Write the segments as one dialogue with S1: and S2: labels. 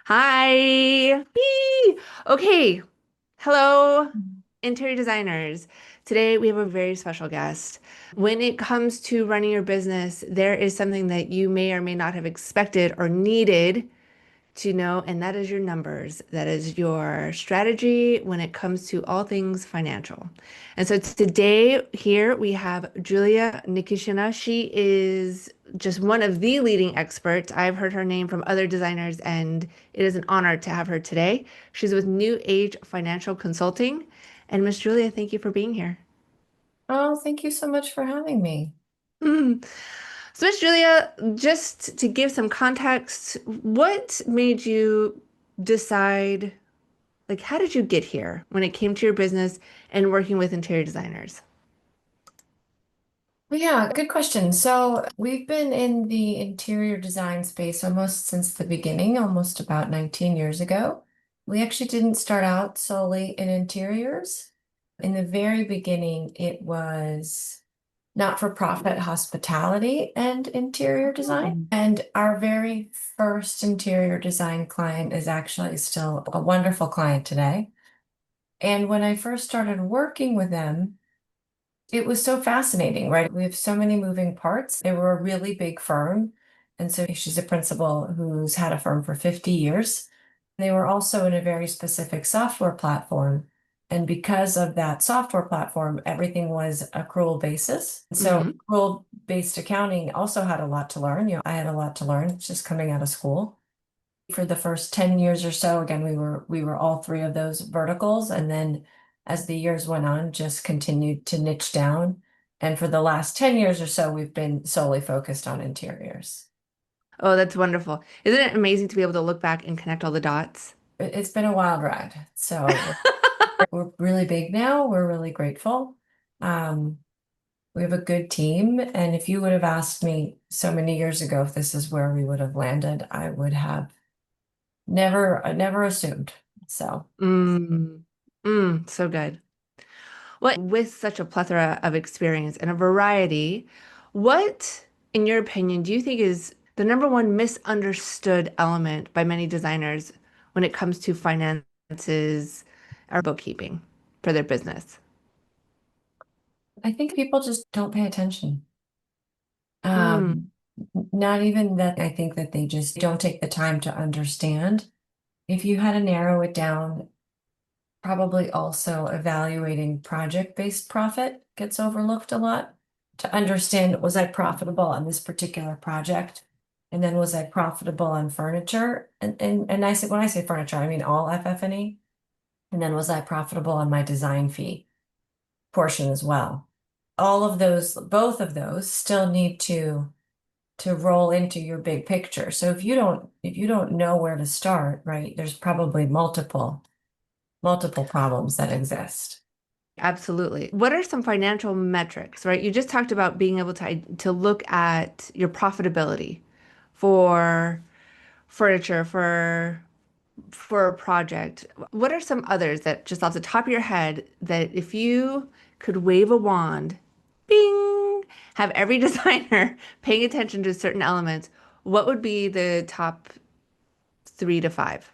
S1: Hi. Yee. Okay. Hello, interior designers. Today we have a very special guest. When it comes to running your business, there is something that you may or may not have expected or needed to know, and that is your numbers. That is your strategy when it comes to all things financial. And so today here we have Julia Nikishina. She is just one of the leading experts. I've heard her name from other designers, and it is an honor to have her today. She's with New Age Financial Consulting. And Miss Julia, thank you for being here.
S2: Oh, thank you so much for having me.
S1: Mm. So, Miss Julia, just to give some context, what made you decide? Like, how did you get here when it came to your business and working with interior designers?
S2: Well, yeah, good question. So we've been in the interior design space almost since the beginning, almost about 19 years ago. We actually didn't start out solely in interiors. In the very beginning, it was not-for-profit hospitality and interior design.
S1: Oh.
S2: And our very first interior design client is actually still a wonderful client today. And when I first started working with them, it was so fascinating, right? We have so many moving parts. They were a really big firm. And so she's a principal who's had a firm for 50 years. They were also in a very specific software platform. And because of that software platform, everything was accrual basis. So
S1: Hmm.
S2: accrual-based accounting also had a lot to learn. I had a lot to learn just coming out of school. For the first 10 years or so, again, we were all three of those verticals. And then as the years went on, just continued to niche down. And for the last 10 years or so, we've been solely focused on interiors.
S1: Oh, that's wonderful. Isn't it amazing to be able to look back and connect all the dots?
S2: It's been a wild ride. So we're really big now. We're really grateful. Um, we have a good team. And if you would have asked me so many years ago if this is where we would have landed, I would have never assumed. So.
S1: Mm. So good. Well, with such a plethora of experience and a variety, what, in your opinion, do you think is the number one misunderstood element by many designers when it comes to finances or bookkeeping for their business?
S2: I think people just don't pay attention.
S1: Mm.
S2: Um, Not even that, I think that they just don't take the time to understand. If you had to narrow it down, probably also evaluating project-based profit gets overlooked a lot. To understand, was I profitable on this particular project? And then was I profitable on furniture? And I say when I say furniture, I mean all FF&E. And then was I profitable on my design fee portion as well? All of those, both of those still need to roll into your big picture. So if you don't know where to start, right, there's probably multiple problems that exist.
S1: Absolutely. What are some financial metrics, right? You just talked about being able to look at your profitability for furniture, for a project. What are some others that just off the top of your head that if you could wave a wand, bing, have every designer paying attention to certain elements, what would be the top three to five?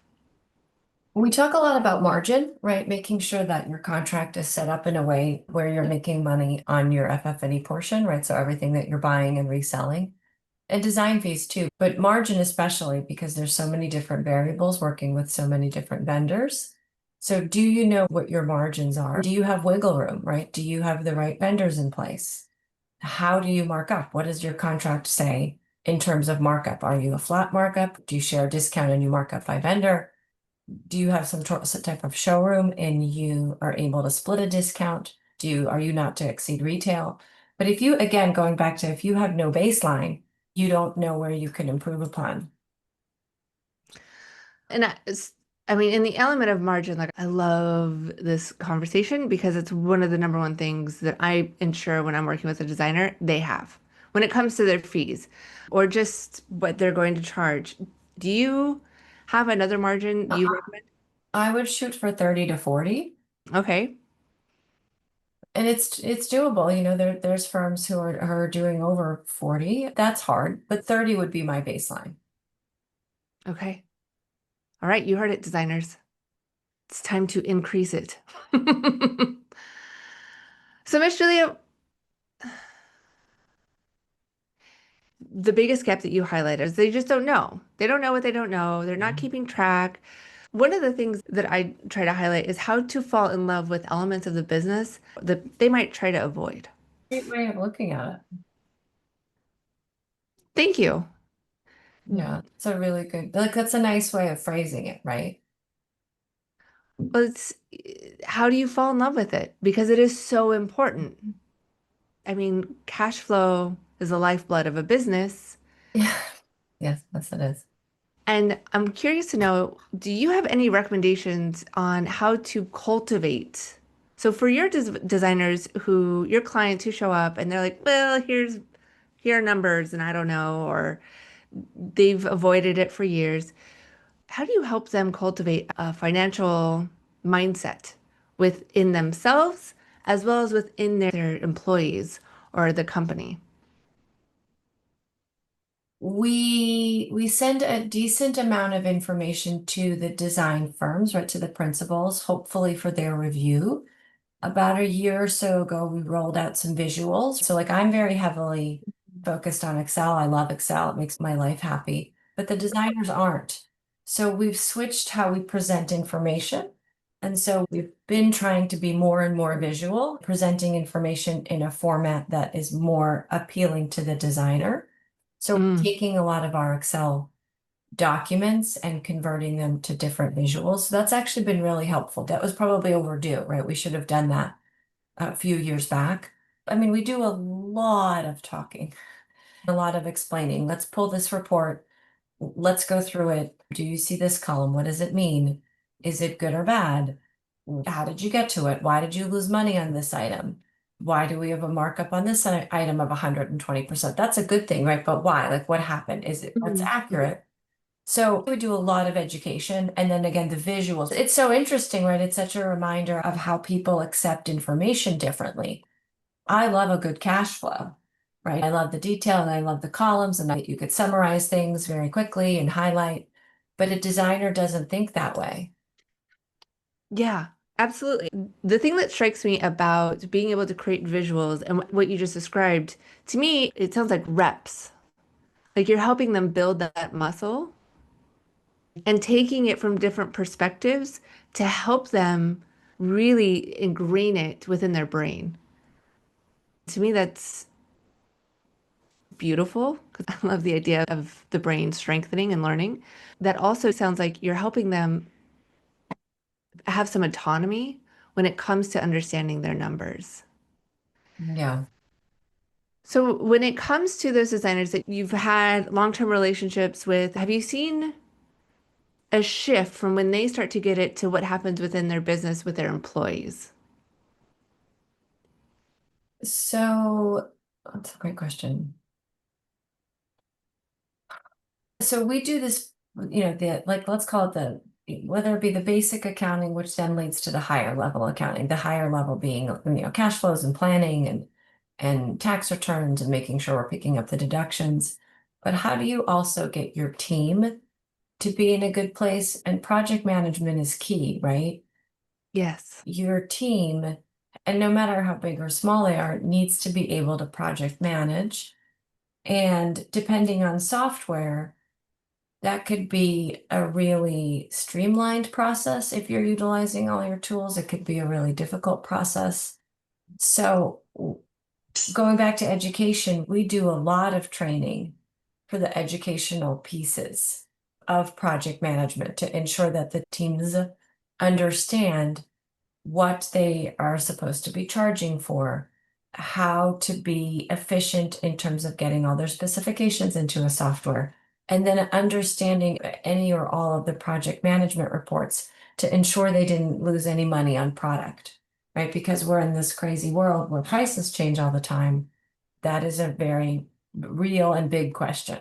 S2: We talk a lot about margin, right? Making sure that your contract is set up in a way where you're making money on your FF&E portion, right? So everything that you're buying and reselling. And design fees too, but margin especially because there's so many different variables working with so many different vendors. So do you know what your margins are? Do you have wiggle room, right? Do you have the right vendors in place? How do you mark up? What does your contract say in terms of markup? Are you a flat markup? Do you share a discount and you mark up by vendor? Do you have some type of showroom and you are able to split a discount? Are you not to exceed retail? But if you, again, going back to if you have no baseline, you don't know where you can improve upon.
S1: And I mean, in the element of margin, like I love this conversation because it's one of the number one things that I ensure when I'm working with a designer they have when it comes to their fees or just what they're going to charge. Do you have another margin
S2: Uh,
S1: you recommend?
S2: I would shoot for 30 to 40.
S1: Okay.
S2: And it's doable. There's firms who are doing over 40. That's hard, but 30 would be my baseline.
S1: Okay. All right, you heard it, designers. It's time to increase it. So, Miss Julia, the biggest gap that you highlighted is they just don't know. They don't know what they don't know. They're not keeping track. One of the things that I try to highlight is how to fall in love with elements of the business that they might try to avoid.
S2: Great way of looking at it.
S1: Thank you.
S2: Yeah, it's a really good, like, that's a nice way of phrasing it, right?
S1: Well, it's how do you fall in love with it? Because it is so important. I mean, cash flow is the lifeblood of a business.
S2: Yeah. Yes, it is.
S1: And I'm curious to know, do you have any recommendations on how to cultivate? So for your designers who, your clients who show up and they're like, well, here are numbers and I don't know, or they've avoided it for years. How do you help them cultivate a financial mindset within themselves as well as within their employees or the company?
S2: We send a decent amount of information to the design firms, right, to the principals, hopefully for their review. About a year or so ago, we rolled out some visuals. So, like, I'm very heavily focused on Excel. I love Excel. It makes my life happy, but the designers aren't. So we've switched how we present information. And so we've been trying to be more and more visual, presenting information in a format that is more appealing to the designer. So
S1: Mm,
S2: taking a lot of our Excel documents and converting them to different visuals. So that's actually been really helpful. That was probably overdue, right? We should have done that a few years back. I mean, we do a lot of talking, a lot of explaining. Let's pull this report. Let's go through it. Do you see this column? What does it mean? Is it good or bad? How did you get to it? Why did you lose money on this item? Why do we have a markup on this item of 120%? That's a good thing, right? But why? Like, what happened? Is it that's
S1: mm.
S2: accurate? So we do a lot of education and then again the visuals. It's so interesting, right? It's such a reminder of how people accept information differently. I love a good cash flow, right? I love the detail and I love the columns and that you could summarize things very quickly and highlight, but a designer doesn't think that way.
S1: Yeah, absolutely. The thing that strikes me about being able to create visuals and what you just described, to me, it sounds like reps. Like you're helping them build that muscle and taking it from different perspectives to help them really ingrain it within their brain. To me, that's beautiful because I love the idea of the brain strengthening and learning. That also sounds like you're helping them have some autonomy when it comes to understanding their numbers.
S2: Yeah.
S1: So when it comes to those designers that you've had long-term relationships with, have you seen a shift from when they start to get it to what happens within their business with their employees?
S2: So that's a great question. So we do this, the like let's call it the whether it be the basic accounting, which then leads to the higher level accounting, the higher level being, cash flows and planning and tax returns and making sure we're picking up the deductions. But how do you also get your team to be in a good place? And project management is key, right?
S1: Yes.
S2: Your team, and no matter how big or small they are, needs to be able to project manage. And depending on software, that could be a really streamlined process if you're utilizing all your tools. It could be a really difficult process. So, going back to education, we do a lot of training for the educational pieces of project management to ensure that the teams understand what they are supposed to be charging for, how to be efficient in terms of getting all their specifications into a software, and then understanding any or all of the project management reports to ensure they didn't lose any money on product, right? Because we're in this crazy world where prices change all the time. That is a very real and big question.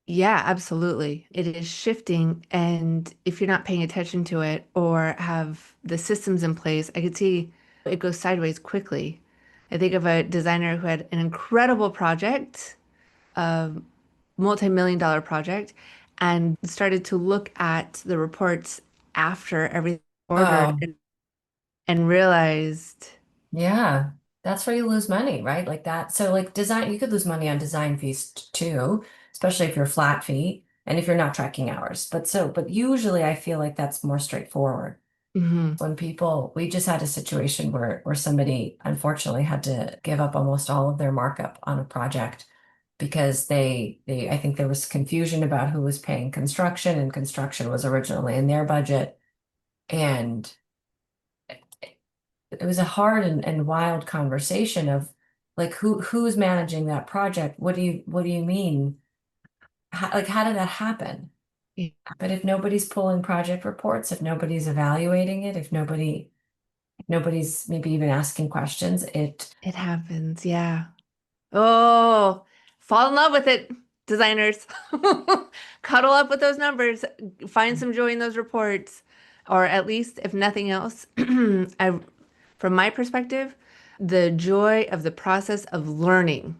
S1: Yeah, absolutely. It is shifting. And if you're not paying attention to it or have the systems in place, I could see it goes sideways quickly. I think of a designer who had an incredible project, a multi-million dollar project, and started to look at the reports after everything ordered
S2: Oh,
S1: and realized,
S2: yeah. That's where you lose money, right? Like that. So like design, you could lose money on design fees too, especially if you're flat fee and if you're not tracking hours. But usually I feel like that's more straightforward.
S1: mhm,
S2: When people, we just had a situation where somebody unfortunately had to give up almost all of their markup on a project because I think there was confusion about who was paying construction, and construction was originally in their budget. And it was a hard and wild conversation of like who's managing that project? What do you mean? How did that happen?
S1: it
S2: But if nobody's pulling project reports, if nobody's evaluating it, if nobody's maybe even asking questions, it
S1: it happens. Yeah. Oh, fall in love with it, designers. Cuddle up with those numbers. Find some joy in those reports. Or at least, if nothing else, from my perspective, the joy of the process of learning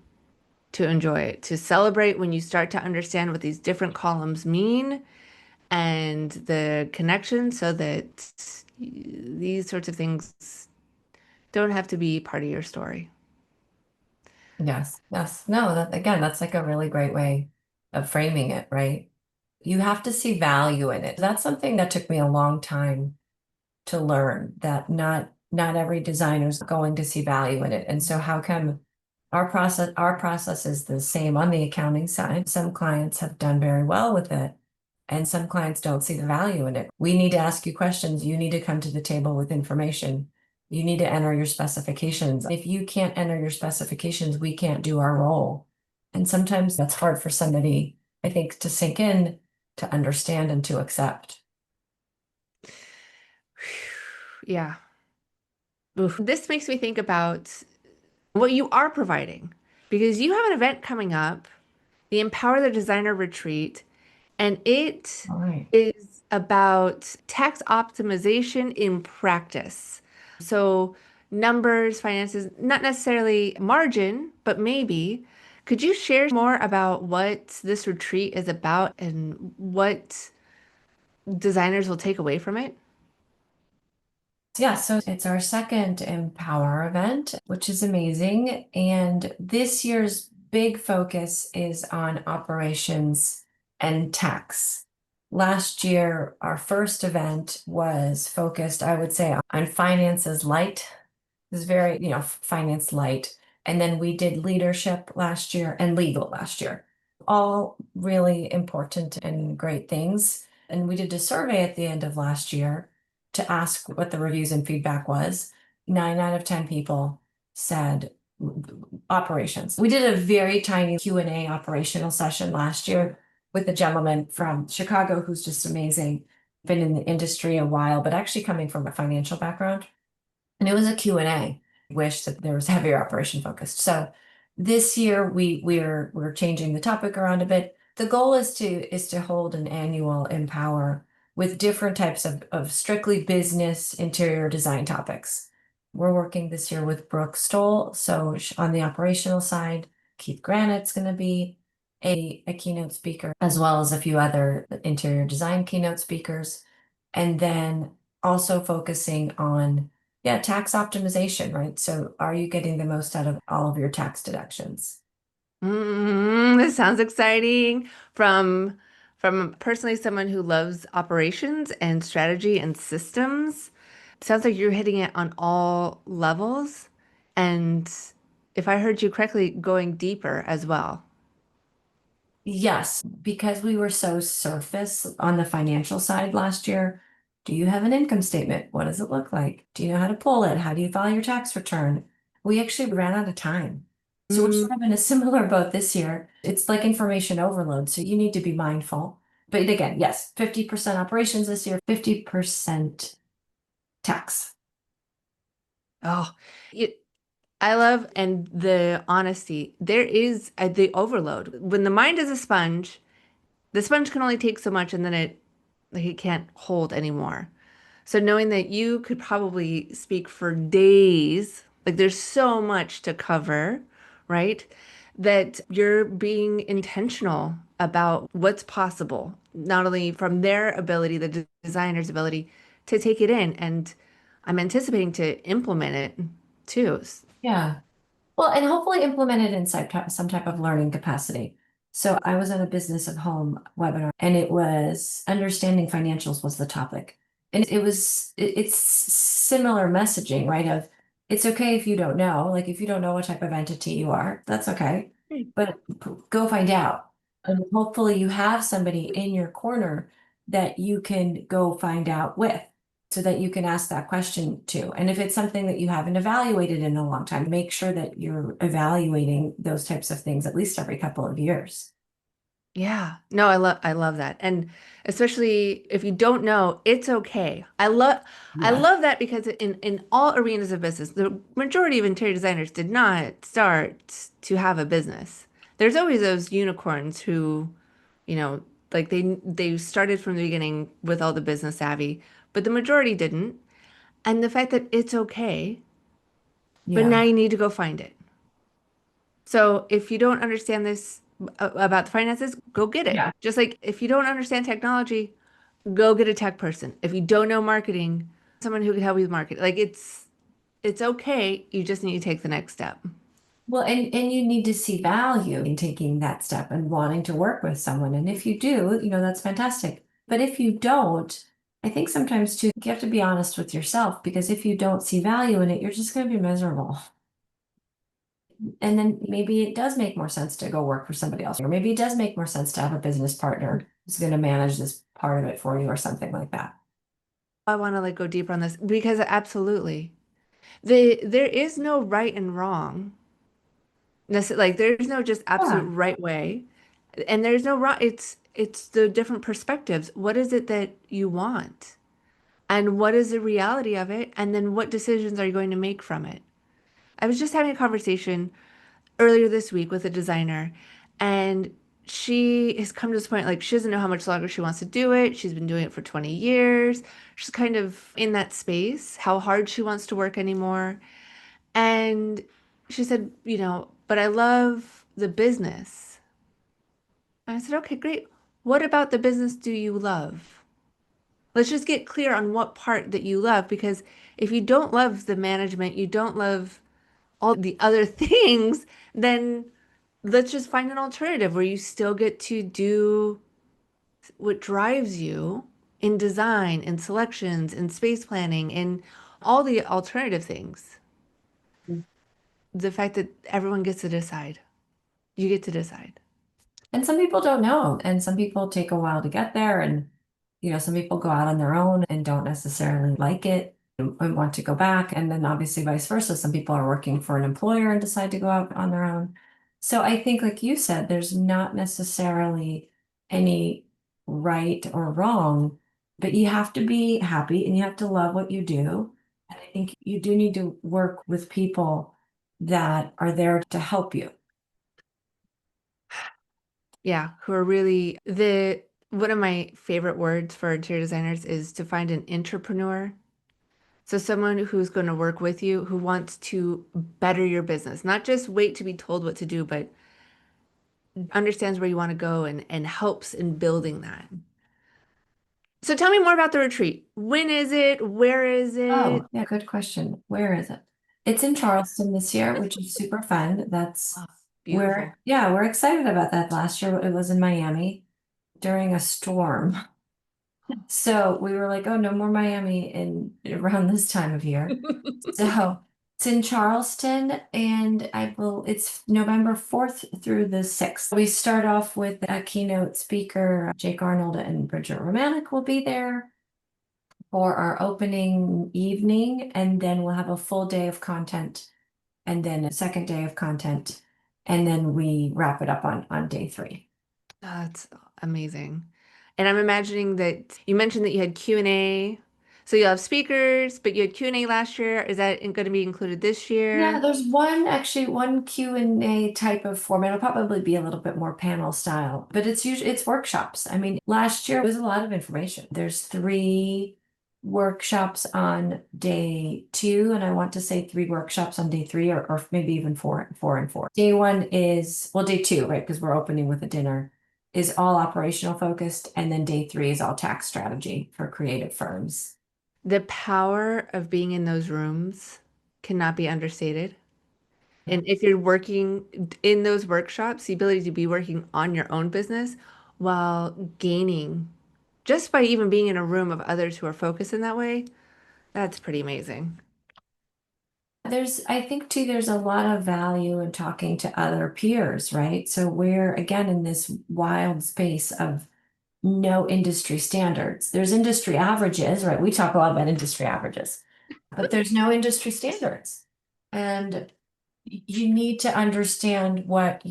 S1: to enjoy it, to celebrate when you start to understand what these different columns mean and the connection so that these sorts of things don't have to be part of your story.
S2: yes, yes. No, that again, that's like a really great way of framing it, right? You have to see value in it. That's something that took me a long time to learn, that not every designer is going to see value in it. And so how come our process is the same on the accounting side. Some clients have done very well with it, and some clients don't see the value in it. We need to ask you questions. You need to come to the table with information. You need to enter your specifications. If you can't enter your specifications, we can't do our role. And sometimes that's hard for somebody, I think, to sink in, to understand, and to accept.
S1: Yeah. Oof. This makes me think about what you are providing because you have an event coming up, the Empower the Designer Retreat, and it
S2: All right.
S1: is about tax optimization in practice. So, numbers, finances, not necessarily margin, but maybe. Could you share more about what this retreat is about and what designers will take away from it?
S2: Yeah, so it's our second Empower event, which is amazing. And this year's big focus is on operations and tax. Last year, our first event was focused, I would say, on finances light. It was very, finance light. And then we did leadership last year and legal last year. All really important and great things. And we did a survey at the end of last year to ask what the reviews and feedback was. 9 out of 10 people said operations. We did a very tiny Q&A operational session last year with a gentleman from Chicago who's just amazing, been in the industry a while, but actually coming from a financial background. And it was a Q&A. Wish that there was heavier operation focused. So this year we're changing the topic around a bit. The goal is to hold an annual Empower with different types of strictly business interior design topics. We're working this year with Brooke Stoll. So on the operational side, Keith Granite's going to be a keynote speaker, as well as a few other interior design keynote speakers. And then also focusing on, yeah, tax optimization, right? So are you getting the most out of all of your tax deductions?
S1: This sounds exciting. From personally someone who loves operations and strategy and systems. Sounds like you're hitting it on all levels. And if I heard you correctly, going deeper as well.
S2: Yes, because we were so surface on the financial side last year. Do you have an income statement? What does it look like? Do you know how to pull it? How do you file your tax return? We actually ran out of time. So we're
S1: Mm,
S2: sort of in a similar boat this year. It's like information overload, so you need to be mindful. But again, yes, 50% operations this year, 50% tax.
S1: oh, it, I love and the honesty. There is the overload. When the mind is a sponge, the sponge can only take so much and then it can't hold anymore. So knowing that you could probably speak for days, like there's so much to cover, right? That you're being intentional about what's possible not only from their ability, the designer's ability to take it in, and I'm anticipating to implement it too.
S2: Yeah. Well, and hopefully implement it in some type of learning capacity. So I was on a business of home webinar and it was understanding financials was the topic. And it's similar messaging, right? Of it's okay if you don't know, like if you don't know what type of entity you are, that's okay. But go find out. And hopefully you have somebody in your corner that you can go find out with so that you can ask that question too. And if it's something that you haven't evaluated in a long time, make sure that you're evaluating those types of things at least every couple of years.
S1: Yeah. No, I love that. And especially if you don't know, it's okay. I
S2: Yeah.
S1: love that because in all arenas of business, the majority of interior designers did not start to have a business. There's always those unicorns who, you know, like they started from the beginning with all the business savvy, but the majority didn't. And the fact that it's okay, but now
S2: Yeah.
S1: you need to go find it. So if you don't understand this about the finances, go get it.
S2: Yeah.
S1: Just like if you don't understand technology, go get a tech person. If you don't know marketing, someone who can help you with marketing. Like it's okay. You just need to take the next step.
S2: Well, and you need to see value in taking that step and wanting to work with someone. And if you do, that's fantastic. But if you don't, I think sometimes too, you have to be honest with yourself because if you don't see value in it, you're just going to be miserable. And then maybe it does make more sense to go work for somebody else, or maybe it does make more sense to have a business partner who's going to manage this part of it for you or something like that.
S1: I want to like go deeper on this because absolutely. There is no right and wrong. Like there's no just absolute
S2: Yeah.
S1: right way. And there's no wrong. It's the different perspectives. What is it that you want? And what is the reality of it? And then what decisions are you going to make from it? I was just having a conversation earlier this week with a designer, and she has come to this point like she doesn't know how much longer she wants to do it. She's been doing it for 20 years. She's kind of in that space, how hard she wants to work anymore. And she said, but I love the business. And I said, okay, great. What about the business do you love? Let's just get clear on what part that you love, because if you don't love the management, you don't love all the other things, then let's just find an alternative where you still get to do what drives you in design, in selections, in space planning, in all the alternative things. The fact that everyone gets to decide. You get to decide.
S2: And some people don't know, and some people take a while to get there, and some people go out on their own and don't necessarily like it and want to go back, and then obviously vice versa. Some people are working for an employer and decide to go out on their own. So I think, like you said, there's not necessarily any right or wrong, but you have to be happy and you have to love what you do. And I think you do need to work with people that are there to help you.
S1: Yeah, who are really the one of my favorite words for interior designers is to find an entrepreneur. So someone who's going to work with you, who wants to better your business, not just wait to be told what to do, but understands where you want to go and helps in building that. So tell me more about the retreat. When is it? Where is
S2: Oh,
S1: it?
S2: yeah, good question. Where is it? It's in Charleston this year, which is super fun. That's
S1: Oh, beautiful.
S2: yeah, we're excited about that. Last year it was in Miami during a storm. So we were like, oh, no more Miami in around this time of year. So it's in Charleston and it's November 4th through the 6th. We start off with a keynote speaker, Jake Arnold and Bridget Romanek will be there for our opening evening, and then we'll have a full day of content, and then a second day of content, and then we wrap it up on day 3.
S1: That's amazing. And I'm imagining that you mentioned that you had Q&A. So you'll have speakers, but you had Q&A last year. Is that going to be included this
S2: Yeah,
S1: year?
S2: there's one Q&A type of format. It'll probably be a little bit more panel style, but it's workshops. I mean, last year was a lot of information. There's 3 workshops on day 2, and I want to say 3 workshops on day 3, or maybe even 4 and 4. Day 1 is, well, day 2, right? Because we're opening with a dinner. is all operational focused, and then day three is all tax strategy for creative firms.
S1: The power of being in those rooms cannot be understated. And if you're working in those workshops, the ability to be working on your own business while gaining just by even being in a room of others who are focused in that way, that's pretty amazing.
S2: I think too, there's a lot of value in talking to other peers, right? So we're again in this wild space of no industry standards. There's industry averages, right? We talk a lot about industry averages, but there's no industry standards. And you need to understand what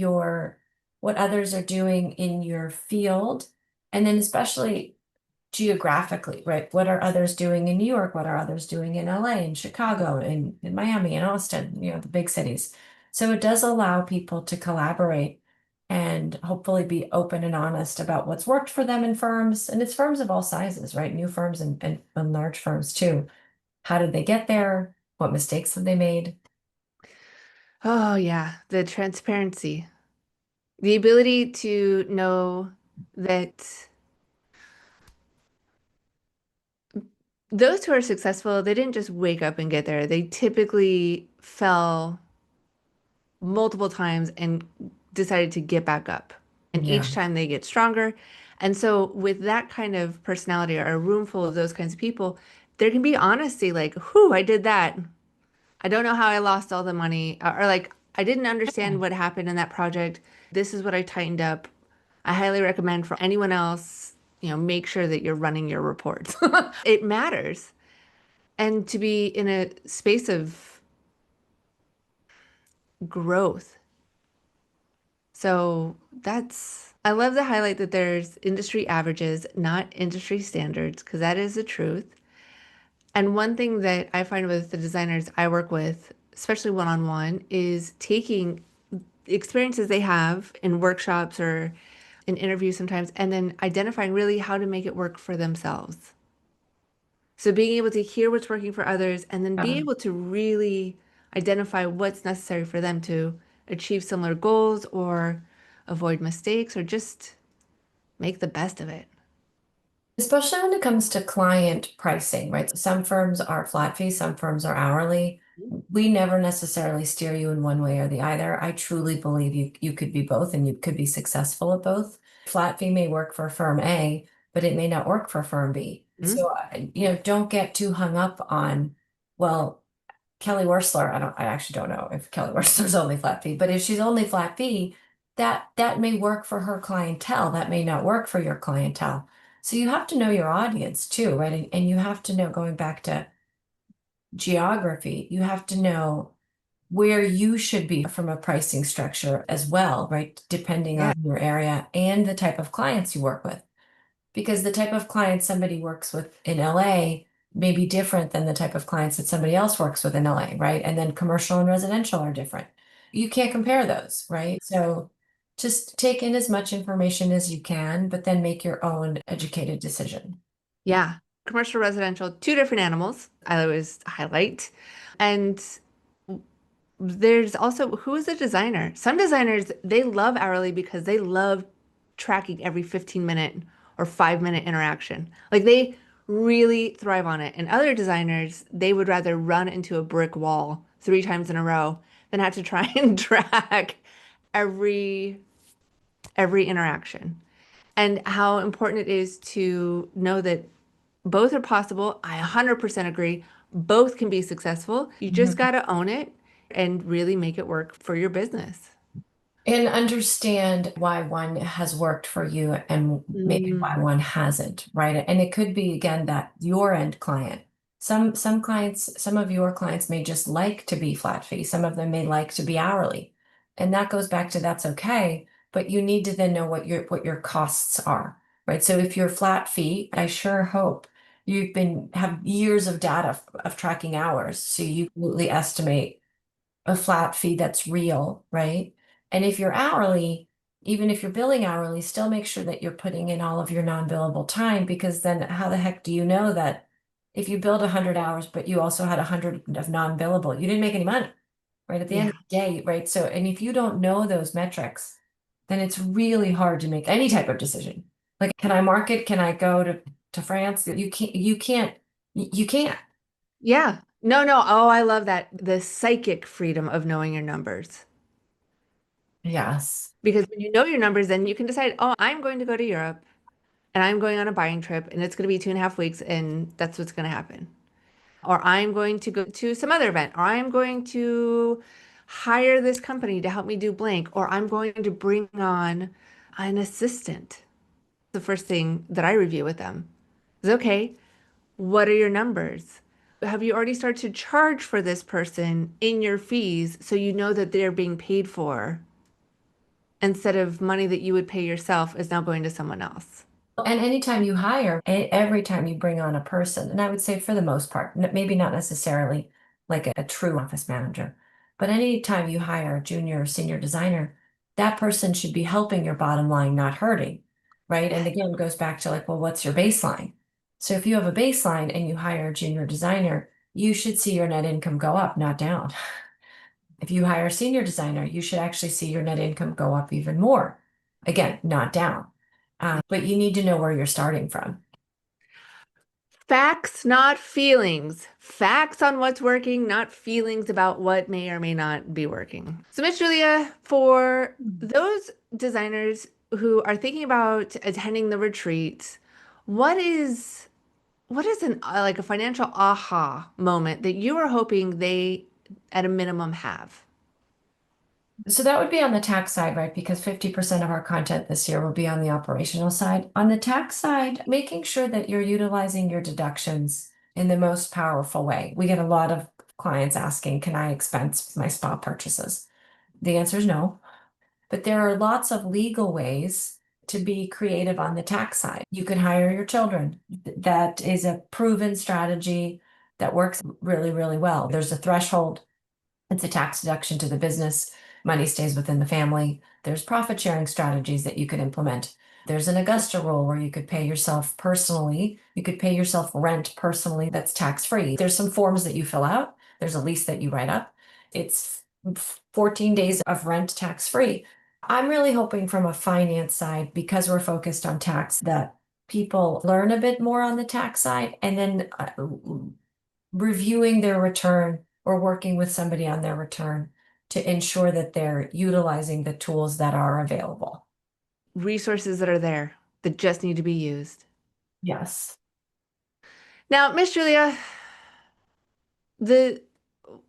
S2: others are doing in your field, and then especially geographically, right? What are others doing in New York? What are others doing in LA, in Chicago, in Miami, in Austin, the big cities. So it does allow people to collaborate and hopefully be open and honest about what's worked for them in firms. And it's firms of all sizes, right? New firms and large firms too. How did they get there? What mistakes have they made?
S1: Oh, yeah, the transparency, the ability to know that those who are successful, they didn't just wake up and get there. They typically fell multiple times and decided to get back up. And
S2: Yeah.
S1: each time they get stronger. And so, with that kind of personality or a room full of those kinds of people, there can be honesty like, whew, I did that. I don't know how I lost all the money. Or like, I didn't understand what happened in that project. This is what I tightened up. I highly recommend for anyone else, make sure that you're running your reports. It matters. And to be in a space of growth. So I love to highlight that there's industry averages, not industry standards, because that is the truth. And one thing that I find with the designers I work with, especially one-on-one, is taking experiences they have in workshops or in interviews sometimes, and then identifying really how to make it work for themselves. So being able to hear what's working for others and then be able to really identify what's necessary for them to achieve similar goals or avoid mistakes or just make the best of it.
S2: Especially when it comes to client pricing, right? Some firms are flat fee, some firms are hourly. We never necessarily steer you in one way or the other. I truly believe you could be both and you could be successful at both. Flat fee may work for firm A, but it may not work for firm B.
S1: Mhm.
S2: So, don't get too hung up on, well, Kelly Wersler, I actually don't know if Kelly Wersler's only flat fee, but if she's only flat fee, that may work for her clientele. That may not work for your clientele. So you have to know your audience too, right? And you have to know, going back to geography, you have to know where you should be from a pricing structure as well, right? Depending
S1: Yeah.
S2: on your area and the type of clients you work with. Because the type of clients somebody works with in LA may be different than the type of clients that somebody else works with in LA, right? And then commercial and residential are different. You can't compare those, right? So just take in as much information as you can, but then make your own educated decision.
S1: Yeah. Commercial, residential, two different animals, I always highlight. And there's also who is a designer? Some designers, they love hourly because they love tracking every 15-minute or 5-minute interaction. Like they really thrive on it. And other designers, they would rather run into a brick wall 3 times in a row than have to try and track every every interaction. And how important it is to know that both are possible. I 100% agree. Both can be successful. You just
S2: Mhm.
S1: got to own it and really make it work for your business.
S2: And understand why one has worked for you and maybe why
S1: Mm,
S2: one hasn't, right? And it could be again that your end client. Some clients, some of your clients may just like to be flat fee. Some of them may like to be hourly. And that goes back to that's okay, but you need to then know what your costs are, right? So if you're flat fee, I sure hope have years of data of tracking hours. So you completely estimate a flat fee that's real, right? And if you're hourly, even if you're billing hourly, still make sure that you're putting in all of your non-billable time, because then how the heck do you know that if you billed 100 hours, but you also had 100 of non-billable, you didn't make any money, right? At the end
S1: yeah.
S2: of the day, right? So, and if you don't know those metrics, then it's really hard to make any type of decision. Like, can I market? Can I go to France? You can't.
S1: Yeah. No, no. Oh, I love that. The psychic freedom of knowing your numbers.
S2: Yes.
S1: Because when you know your numbers, then you can decide, oh, I'm going to go to Europe and I'm going on a buying trip and it's going to be 2.5 weeks and that's what's going to happen. Or I'm going to go to some other event, or I'm going to hire this company to help me do blank, or I'm going to bring on an assistant. The first thing that I review with them is, okay, what are your numbers? Have you already started to charge for this person in your fees so you know that they're being paid for instead of money that you would pay yourself is now going to someone else?
S2: And anytime you hire, every time you bring on a person, and I would say for the most part, maybe not necessarily like a true office manager, but anytime you hire a junior or senior designer, that person should be helping your bottom line, not hurting, right? And again, it goes back to like, well, what's your baseline? So if you have a baseline and you hire a junior designer, you should see your net income go up, not down. If you hire a senior designer, you should actually see your net income go up even more. Again, not down. But you need to know where you're starting from.
S1: Facts, not feelings. Facts on what's working, not feelings about what may or may not be working. So, Miss Julia, for those designers who are thinking about attending the retreat, what is an like a financial aha moment that you are hoping they at a minimum have?
S2: So that would be on the tax side, right? Because 50% of our content this year will be on the operational side. On the tax side, making sure that you're utilizing your deductions in the most powerful way. We get a lot of clients asking, can I expense my spa purchases? The answer is no. But there are lots of legal ways to be creative on the tax side. You can hire your children. That is a proven strategy that works really, really well. There's a threshold. It's a tax deduction to the business. Money stays within the family. There's profit sharing strategies that you could implement. There's an Augusta rule where you could pay yourself personally. You could pay yourself rent personally that's tax free. There's some forms that you fill out. There's a lease that you write up. It's 14 days of rent tax free. I'm really hoping from a finance side, because we're focused on tax, that people learn a bit more on the tax side and then reviewing their return or working with somebody on their return to ensure that they're utilizing the tools that are available.
S1: Resources that are there that just need to be used.
S2: Yes.
S1: Now, Miss Julia, the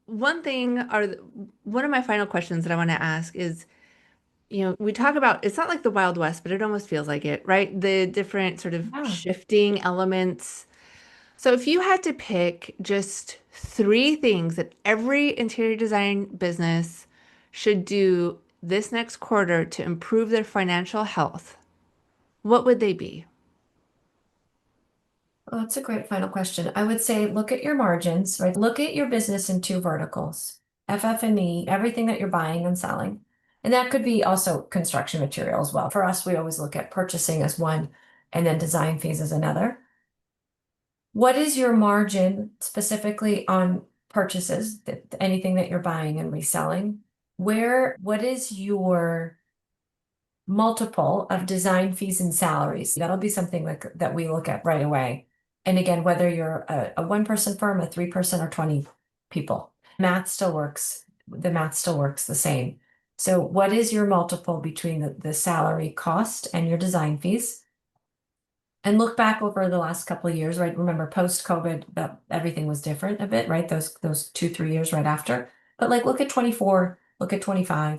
S1: one thing or one of my final questions that I want to ask is, we talk about it's not like the Wild West, but it almost feels like it, right? The different sort of
S2: Yeah.
S1: shifting elements. So if you had to pick just three things that every interior design business should do this next quarter to improve their financial health, what would they be?
S2: Well, that's a great final question. I would say look at your margins, right? Look at your business in two verticals, FF&E, everything that you're buying and selling. And that could be also construction material as well. For us, we always look at purchasing as one and then design fees as another. What is your margin specifically on purchases, anything that you're buying and reselling? What is your multiple of design fees and salaries? That'll be something like that we look at right away. And again, whether you're a one-person firm, a three-person, or 20 people, math still works. The math still works the same. So what is your multiple between the salary cost and your design fees? And look back over the last couple of years, right? Remember post-COVID, that everything was different a bit, right? Those 2, 3 years right after. But like look at 24, look at 25,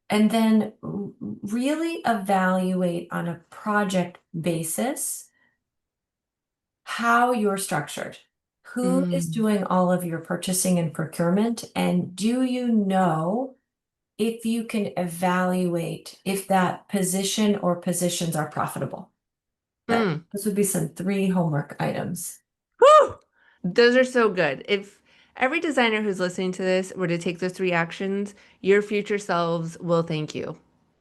S2: and then really evaluate on a project basis how you're structured. Who is
S1: Mm,
S2: doing all of your purchasing and procurement? And do you know if you can evaluate if that position or positions are profitable? That
S1: mm.
S2: this would be some three homework items.
S1: Whew! Those are so good. If every designer who's listening to this were to take those three actions, your future selves will thank you.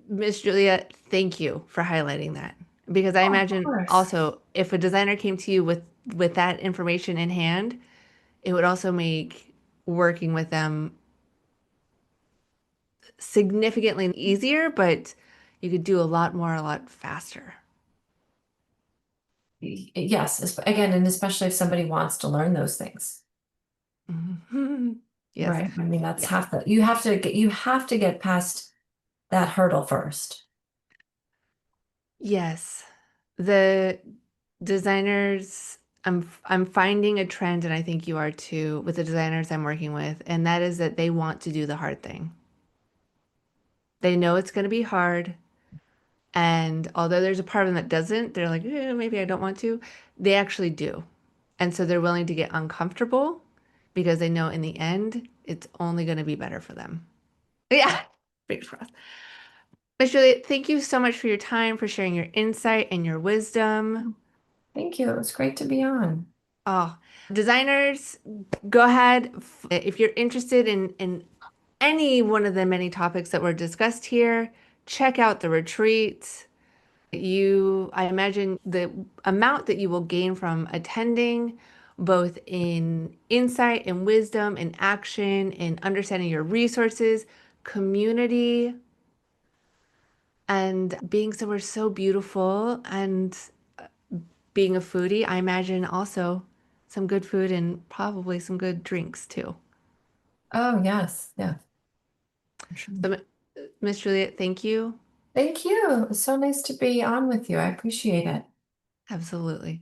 S1: Miss Julia, thank you for highlighting that. Because I
S2: Oh, of
S1: imagine
S2: course.
S1: also if a designer came to you with that information in hand, it would also make working with them significantly easier, but you could do a lot more, a lot faster.
S2: Yes, again, and especially if somebody wants to learn those things,
S1: Mhm. Yes.
S2: right? I mean, that's
S1: Yeah.
S2: half the, you have to get past that hurdle first.
S1: Yes. The designers, I'm finding a trend, and I think you are too, with the designers I'm working with, and that is that they want to do the hard thing. They know it's going to be hard, and although there's a part of them that doesn't, they're like, maybe I don't want to. They actually do. And so they're willing to get uncomfortable because they know in the end, it's only going to be better for them. Yeah. Fingers crossed. Miss Juliet, thank you so much for your time, for sharing your insight and your wisdom.
S2: Thank you. It was great to be on.
S1: Oh, designers, go ahead. If you're interested in any one of the many topics that were discussed here, check out the retreat. I imagine the amount that you will gain from attending, both in insight and wisdom and action and understanding your resources, community, and being somewhere so beautiful and being a foodie, I imagine also some good food and probably some good drinks too.
S2: Oh, yes. Yeah, for sure.
S1: So, Miss Juliet, thank you.
S2: Thank you. It was so nice to be on with you. I appreciate it.
S1: Absolutely.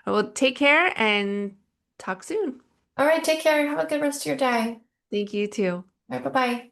S1: Well, take care and talk soon.
S2: All right, take care. Have a good rest of your day.
S1: Thank you too.
S2: All right, bye-bye.